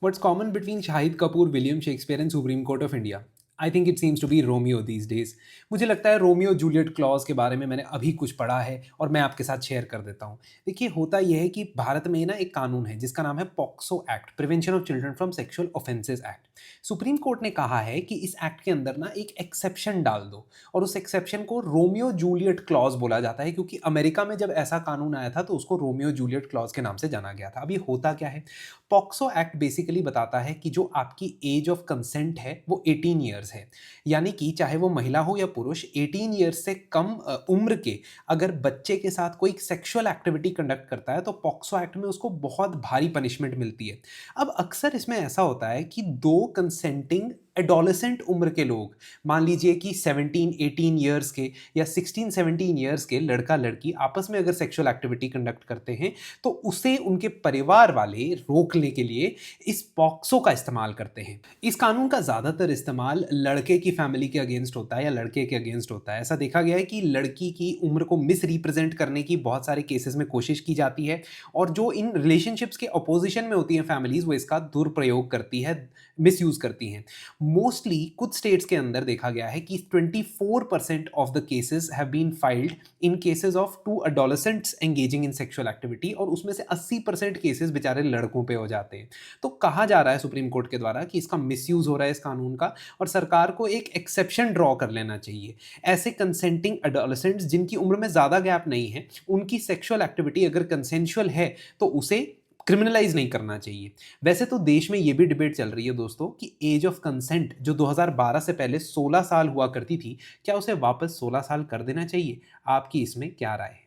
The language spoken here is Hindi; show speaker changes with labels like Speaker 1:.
Speaker 1: What's common between Shahid Kapoor, William Shakespeare and Supreme Court of India? I think it seems to be Romeo these days. मुझे लगता है रोमियो जूलियट क्लॉज के बारे में मैंने अभी कुछ पढ़ा है और मैं आपके साथ शेयर कर देता हूँ। देखिए, होता यह है कि भारत में ना एक कानून है जिसका नाम है POCSO act, prevention of children from sexual offences act. Supreme court ने कहा है कि इस एक्ट के अंदर ना एक एक्सेप्शन डाल दो, और उस एक्सेप्शन को रोमियो जूलियट क्लॉज बोला जाता है, क्योंकि अमेरिका में जब ऐसा कानून आया था तो उसको रोमियो जूलियट क्लॉज के नाम से जाना गया था। अब ये होता क्या है? पॉक्सो एक्ट बेसिकली बताता है कि जो आपकी एज ऑफ कंसेंट है वो 18 ईयर्स है। यानी कि चाहे वो महिला हो या पुरुष, 18 ईयर्स से कम उम्र के अगर बच्चे के साथ कोई सेक्सुअल एक्टिविटी कंडक्ट करता है तो पॉक्सो एक्ट में उसको बहुत भारी पनिशमेंट मिलती है। अब अक्सर इसमें ऐसा होता है कि दो कंसेंटिंग एडोलेसेंट उम्र के लोग, मान लीजिए कि 17-18 ईयर्स के या 16-17 ईयर्स के लड़का लड़की आपस में अगर सेक्सुअल एक्टिविटी कंडक्ट करते हैं तो उसे उनके परिवार वाले रोकने के लिए इस पॉक्सो का इस्तेमाल करते हैं। इस कानून का ज़्यादातर इस्तेमाल लड़के की फैमिली के अगेंस्ट होता है या लड़के के अगेंस्ट होता है। ऐसा देखा गया है कि लड़की की उम्र को मिस रिप्रेजेंट करने की बहुत सारे केसेस में कोशिश की जाती है, और जो इन रिलेशनशिप्स के अपोजिशन में होती हैं फैमिलीज, वो इसका दुरुपयोग करती है, मिसयूज करती हैं। मोस्टली कुछ स्टेट्स के अंदर देखा गया है कि 24% of the cases have been filed in cases of two adolescents engaging in sexual activity, और उसमें से 80% केसेस बेचारे लड़कों पे हो जाते हैं। तो कहा जा रहा है सुप्रीम कोर्ट के द्वारा कि इसका मिसयूज हो रहा है इस कानून का, और सरकार को एक एक्सेप्शन ड्रॉ कर लेना चाहिए। ऐसे कंसेंटिंग एडोलेसेंट्स जिनकी उम्र में ज़्यादा गैप नहीं है, उनकी सेक्सुअल एक्टिविटी अगर कंसेंशुअल है तो उसे क्रिमिनलाइज नहीं करना चाहिए। वैसे तो देश में ये भी डिबेट चल रही है दोस्तों कि एज ऑफ कंसेंट जो 2012 से पहले 16 साल हुआ करती थी, क्या उसे वापस 16 साल कर देना चाहिए? आपकी इसमें क्या राय है?